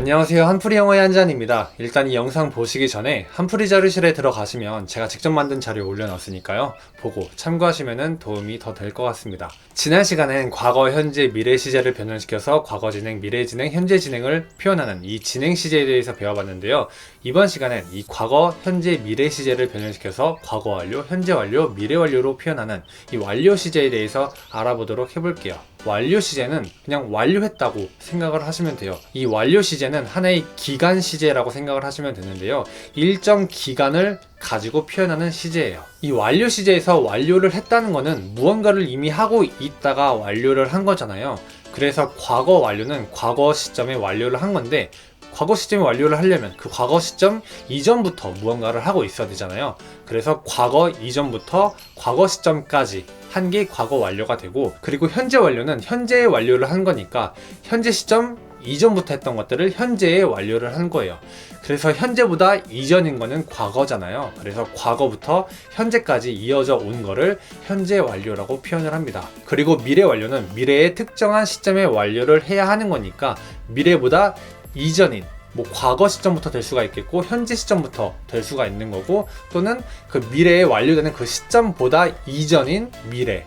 안녕하세요. 한풀이 영어의 한잔입니다. 일단 이 영상 보시기 전에 한풀이 자료실에 들어가시면 제가 직접 만든 자료 올려놨으니까요. 보고 참고하시면 도움이 더 될 것 같습니다. 지난 시간엔 과거, 현재, 미래 시제를 변형시켜서 과거 진행, 미래 진행, 현재 진행을 표현하는 이 진행 시제에 대해서 배워봤는데요. 이번 시간엔 이 과거, 현재, 미래 시제를 변형시켜서 과거 완료, 현재 완료, 미래 완료로 표현하는 이 완료 시제에 대해서 알아보도록 해볼게요. 완료 시제는 그냥 완료했다고 생각을 하시면 돼요. 이 완료 시제는 하나의 기간 시제라고 생각을 하시면 되는데요. 일정 기간을 가지고 표현하는 시제예요. 이 완료 시제에서 완료를 했다는 거는 무언가를 이미 하고 있다가 완료를 한 거잖아요. 그래서 과거 완료는 과거 시점에 완료를 한 건데, 과거 시점에 완료를 하려면 그 과거 시점 이전부터 무언가를 하고 있어야 되잖아요. 그래서 과거 이전부터 과거 시점까지 한 게 과거 완료가 되고, 그리고 현재 완료는 현재에 완료를 한 거니까 현재 시점 이전부터 했던 것들을 현재에 완료를 한 거예요. 그래서 현재보다 이전인 거는 과거잖아요. 그래서 과거부터 현재까지 이어져 온 거를 현재 완료라고 표현을 합니다. 그리고 미래 완료는 미래의 특정한 시점에 완료를 해야 하는 거니까 미래보다 이전인 과거 시점부터 될 수가 있겠고, 현재 시점부터 될 수가 있는 거고, 또는 그 미래에 완료되는 그 시점보다 이전인 미래,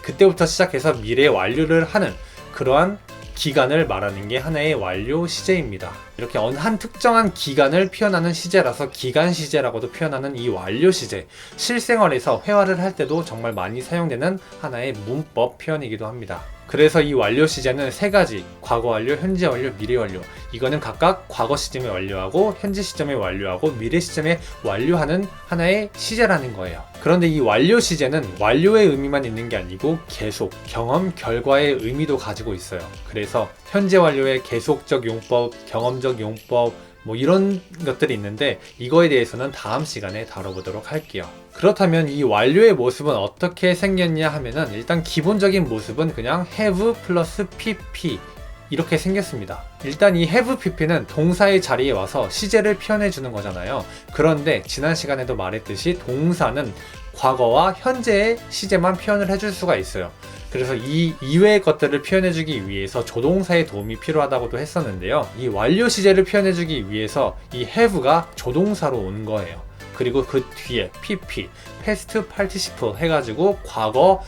그때부터 시작해서 미래에 완료를 하는 그러한 기간을 말하는 게 하나의 완료 시제입니다. 이렇게 한 특정한 기간을 표현하는 시제라서 기간 시제라고도 표현하는 이 완료 시제, 실생활에서 회화를 할 때도 정말 많이 사용되는 하나의 문법 표현이기도 합니다. 그래서 이 완료 시제는 세 가지, 과거 완료, 현재 완료, 미래 완료, 이거는 각각 과거 시점에 완료하고 현재 시점에 완료하고 미래 시점에 완료하는 하나의 시제라는 거예요. 그런데 이 완료 시제는 완료의 의미만 있는 게 아니고 계속, 경험, 결과의 의미도 가지고 있어요. 그래서 현재 완료의 계속적 용법, 경험적 용법, 이런 것들이 있는데, 이거에 대해서는 다음 시간에 다뤄보도록 할게요. 그렇다면 이 완료의 모습은 어떻게 생겼냐 하면은, 일단 기본적인 모습은 그냥 have 플러스 pp 이렇게 생겼습니다. 일단 이 have pp는 동사의 자리에 와서 시제를 표현해 주는 거잖아요. 그런데 지난 시간에도 말했듯이 동사는 과거와 현재의 시제만 표현을 해줄 수가 있어요. 그래서 이 이외의 것들을 표현해주기 위해서 조동사의 도움이 필요하다고도 했었는데요. 이 완료 시제를 표현해주기 위해서 이 have가 조동사로 온 거예요. 그리고 그 뒤에 pp, past participle 해가지고 과거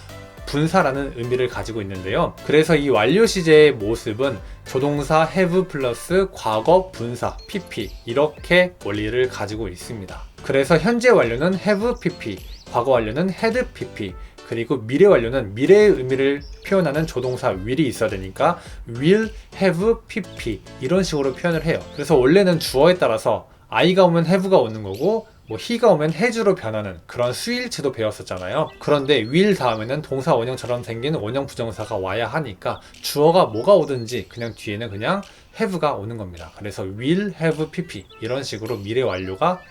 분사라는 의미를 가지고 있는데요. 그래서 이 완료 시제의 모습은 조동사 have 플러스 과거 분사 pp, 이렇게 원리를 가지고 있습니다. 그래서 현재 완료는 have pp, 과거 완료는 had pp, 그리고 미래 완료는 미래의 의미를 표현하는 조동사 will이 있어야 되니까 will have pp, 이런 식으로 표현을 해요. 그래서 원래는 주어에 따라서 I가 오면 have가 오는 거고, he가 오면 has로 변하는 그런 수일치도 배웠었잖아요. 그런데 will 다음에는 동사 원형처럼 생긴 원형 부정사가 와야 하니까 주어가 뭐가 오든지 그냥 뒤에는 그냥 have가 오는 겁니다. 그래서 will have pp, 이런 식으로 미래 완료가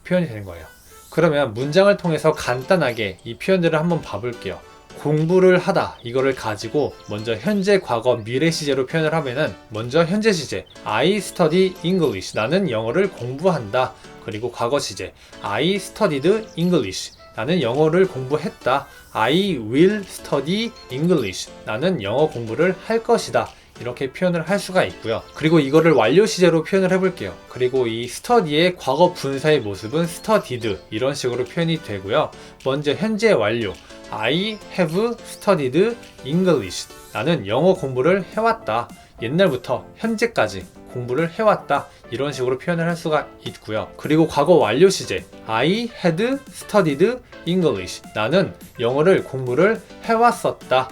표현이 되는 거예요. 그러면 문장을 통해서 간단하게 이 표현들을 한번 봐볼게요. 공부를 하다, 이거를 가지고 먼저 현재, 과거, 미래 시제로 표현을 하면은, 먼저 현재 시제 I study English, 나는 영어를 공부한다. 그리고 과거 시제 I studied English, 나는 영어를 공부했다. I will study English, 나는 영어 공부를 할 것이다. 이렇게 표현을 할 수가 있고요. 그리고 이거를 완료 시제로 표현을 해볼게요. 그리고 이 study의 과거 분사의 모습은 studied, 이런 식으로 표현이 되고요. 먼저 현재 완료 I have studied English, 나는 영어 공부를 해왔다. 옛날부터 현재까지 공부를 해왔다. 이런 식으로 표현을 할 수가 있고요. 그리고 과거 완료 시제 I had studied English, 나는 영어를 공부를 해왔었다.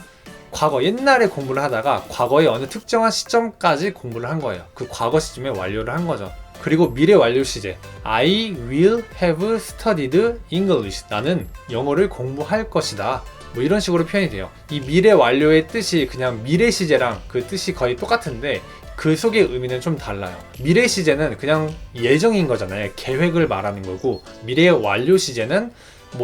과거, 옛날에 공부를 하다가 과거의 어느 특정한 시점까지 공부를 한 거예요. 그 과거 시점에 완료를 한 거죠. 그리고 미래 완료 시제 I will have studied English, 나는 영어를 공부할 것이다. 이런 식으로 표현이 돼요. 이 미래 완료의 뜻이 그냥 미래 시제랑 그 뜻이 거의 똑같은데, 그 속의 의미는 좀 달라요. 미래 시제는 그냥 예정인 거잖아요. 계획을 말하는 거고, 미래 완료 시제는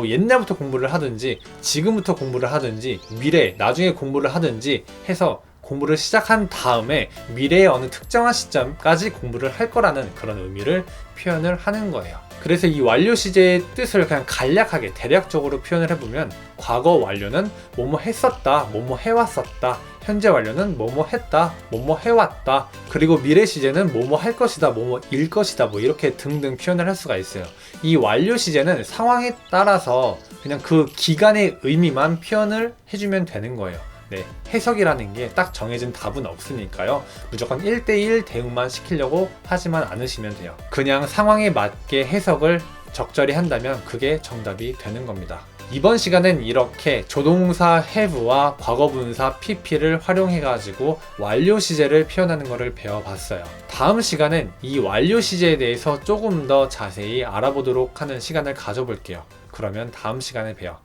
옛날부터 공부를 하든지 지금부터 공부를 하든지 미래, 나중에 공부를 하든지 해서 공부를 시작한 다음에 미래의 어느 특정한 시점까지 공부를 할 거라는 그런 의미를 표현을 하는 거예요. 그래서 이 완료 시제의 뜻을 그냥 간략하게 대략적으로 표현을 해보면 과거 완료는 뭐뭐 했었다, 뭐뭐 해왔었다, 현재 완료는 뭐뭐 했다, 뭐뭐 해왔다, 그리고 미래 시제는 뭐뭐 할 것이다, 뭐뭐 일 것이다, 뭐 이렇게 등등 표현을 할 수가 있어요. 이 완료 시제는 상황에 따라서 그냥 그 기간의 의미만 표현을 해주면 되는 거예요. 네, 해석이라는 게 딱 정해진 답은 없으니까요. 무조건 1대1 대응만 시키려고 하지만 않으시면 돼요. 그냥 상황에 맞게 해석을 적절히 한다면 그게 정답이 되는 겁니다. 이번 시간은 이렇게 조동사 have와 과거분사 pp를 활용해가지고 완료 시제를 표현하는 것을 배워봤어요. 다음 시간은 이 완료 시제에 대해서 조금 더 자세히 알아보도록 하는 시간을 가져볼게요. 그러면 다음 시간에 봬요.